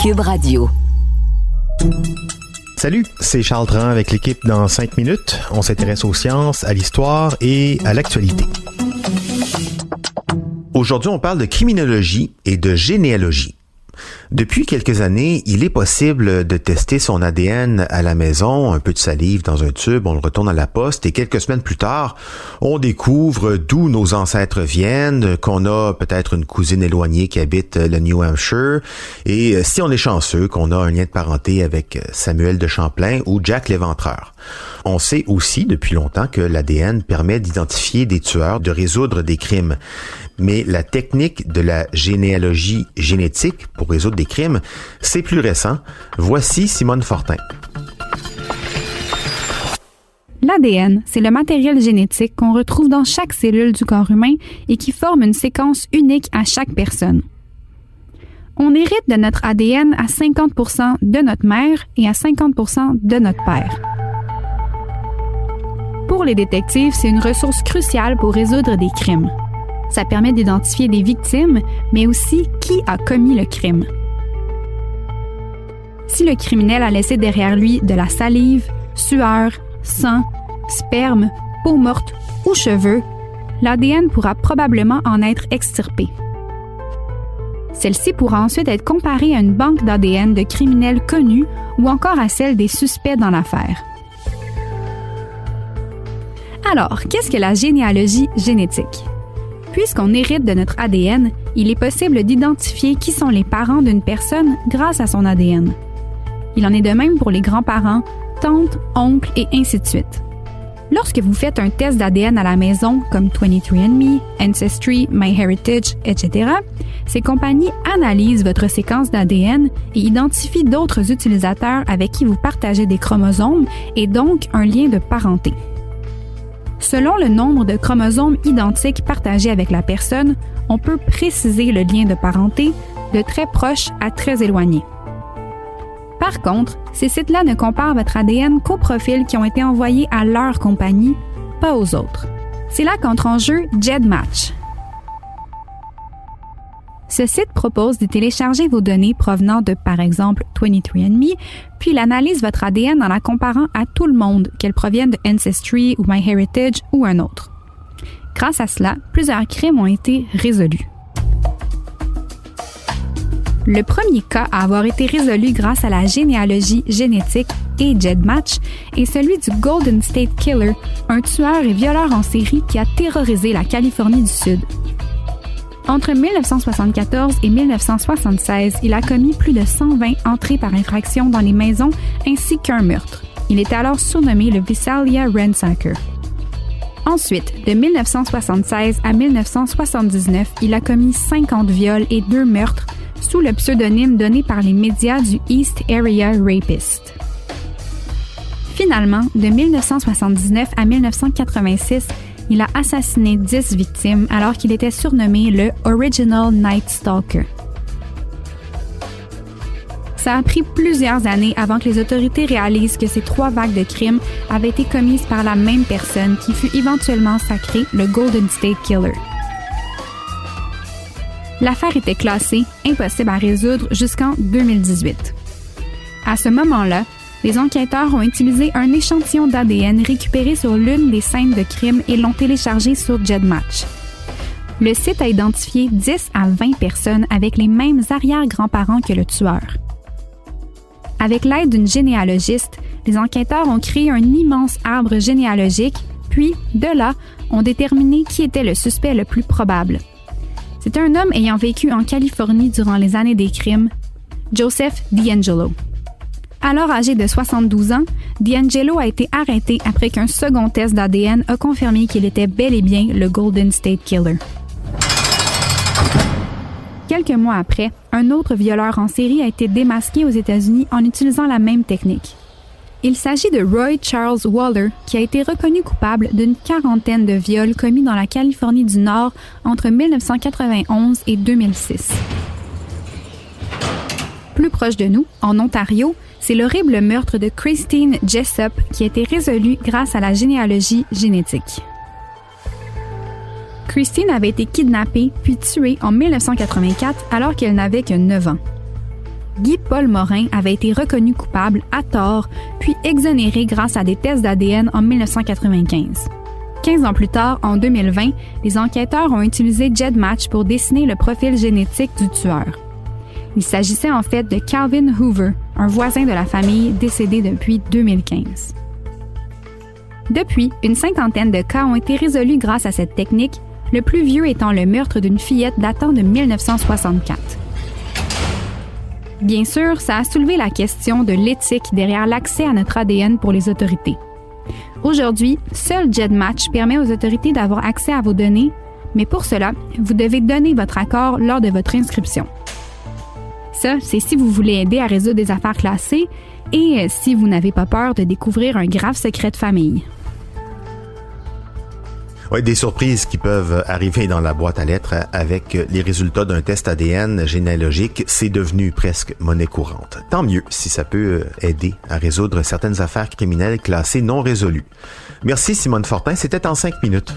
Cube Radio. Salut, c'est Charles Dran avec l'équipe dans 5 minutes. On s'intéresse aux sciences, à l'histoire et à l'actualité. Aujourd'hui, on parle de criminologie et de généalogie. Depuis quelques années, il est possible de tester son ADN à la maison, un peu de salive dans un tube, on le retourne à la poste et quelques semaines plus tard, on découvre d'où nos ancêtres viennent, qu'on a peut-être une cousine éloignée qui habite le New Hampshire et si on est chanceux, qu'on a un lien de parenté avec Samuel de Champlain ou Jack l'Éventreur. On sait aussi depuis longtemps que l'ADN permet d'identifier des tueurs, de résoudre des crimes. Mais la technique de la généalogie génétique pour résoudre des crimes, c'est plus récent. Voici Simone Fortin. L'ADN, c'est le matériel génétique qu'on retrouve dans chaque cellule du corps humain et qui forme une séquence unique à chaque personne. On hérite de notre ADN à 50% de notre mère et à 50% de notre père. Pour les détectives, c'est une ressource cruciale pour résoudre des crimes. Ça permet d'identifier des victimes, mais aussi qui a commis le crime. Si le criminel a laissé derrière lui de la salive, sueur, sang, sperme, peau morte ou cheveux, l'ADN pourra probablement en être extirpé. Celle-ci pourra ensuite être comparée à une banque d'ADN de criminels connus ou encore à celle des suspects dans l'affaire. Alors, qu'est-ce que la généalogie génétique? Puisqu'on hérite de notre ADN, il est possible d'identifier qui sont les parents d'une personne grâce à son ADN. Il en est de même pour les grands-parents, tantes, oncles et ainsi de suite. Lorsque vous faites un test d'ADN à la maison, comme 23andMe, Ancestry, MyHeritage, etc., ces compagnies analysent votre séquence d'ADN et identifient d'autres utilisateurs avec qui vous partagez des chromosomes et donc un lien de parenté. Selon le nombre de chromosomes identiques partagés avec la personne, on peut préciser le lien de parenté de très proche à très éloigné. Par contre, ces sites-là ne comparent votre ADN qu'aux profils qui ont été envoyés à leur compagnie, pas aux autres. C'est là qu'entre en jeu GEDmatch. Ce site propose de télécharger vos données provenant de, par exemple, 23andMe, puis il analyse votre ADN en la comparant à tout le monde, qu'elle provienne de Ancestry ou MyHeritage ou un autre. Grâce à cela, plusieurs crimes ont été résolus. Le premier cas à avoir été résolu grâce à la généalogie génétique et GEDmatch est celui du Golden State Killer, un tueur et violeur en série qui a terrorisé la Californie du Sud. Entre 1974 et 1976, il a commis plus de 120 entrées par infraction dans les maisons ainsi qu'un meurtre. Il était alors surnommé le Visalia Ransacker. Ensuite, de 1976 à 1979, il a commis 50 viols et 2 meurtres sous le pseudonyme donné par les médias du East Area Rapist. Finalement, de 1979 à 1986, il a assassiné 10 victimes alors qu'il était surnommé le Original Night Stalker. Ça a pris plusieurs années avant que les autorités réalisent que ces 3 vagues de crimes avaient été commises par la même personne qui fut éventuellement sacrée le Golden State Killer. L'affaire était classée impossible à résoudre jusqu'en 2018. À ce moment-là, les enquêteurs ont utilisé un échantillon d'ADN récupéré sur l'une des scènes de crime et l'ont téléchargé sur GEDmatch. Le site a identifié 10 à 20 personnes avec les mêmes arrière-grands-parents que le tueur. Avec l'aide d'une généalogiste, les enquêteurs ont créé un immense arbre généalogique, puis, de là, ont déterminé qui était le suspect le plus probable. C'est un homme ayant vécu en Californie durant les années des crimes, Joseph DeAngelo. Alors âgé de 72 ans, DeAngelo a été arrêté après qu'un second test d'ADN a confirmé qu'il était bel et bien le Golden State Killer. Quelques mois après, un autre violeur en série a été démasqué aux États-Unis en utilisant la même technique. Il s'agit de Roy Charles Waller, qui a été reconnu coupable d'une 40aine de viols commis dans la Californie du Nord entre 1991 et 2006. Plus proche de nous, en Ontario, c'est l'horrible meurtre de Christine Jessup qui a été résolu grâce à la généalogie génétique. Christine avait été kidnappée puis tuée en 1984 alors qu'elle n'avait que 9 ans. Guy-Paul Morin avait été reconnu coupable à tort, puis exonéré grâce à des tests d'ADN en 1995. 15 ans plus tard, en 2020, les enquêteurs ont utilisé GEDmatch pour dessiner le profil génétique du tueur. Il s'agissait en fait de Calvin Hoover, un voisin de la famille décédé depuis 2015. Depuis, une cinquantaine de cas ont été résolus grâce à cette technique, le plus vieux étant le meurtre d'une fillette datant de 1964. Bien sûr, ça a soulevé la question de l'éthique derrière l'accès à notre ADN pour les autorités. Aujourd'hui, seul GEDmatch permet aux autorités d'avoir accès à vos données, mais pour cela, vous devez donner votre accord lors de votre inscription. Ça, c'est si vous voulez aider à résoudre des affaires classées et si vous n'avez pas peur de découvrir un grave secret de famille. Oui, des surprises qui peuvent arriver dans la boîte à lettres avec les résultats d'un test ADN généalogique, c'est devenu presque monnaie courante. Tant mieux si ça peut aider à résoudre certaines affaires criminelles classées non résolues. Merci Simone Fortin, c'était en 5 minutes.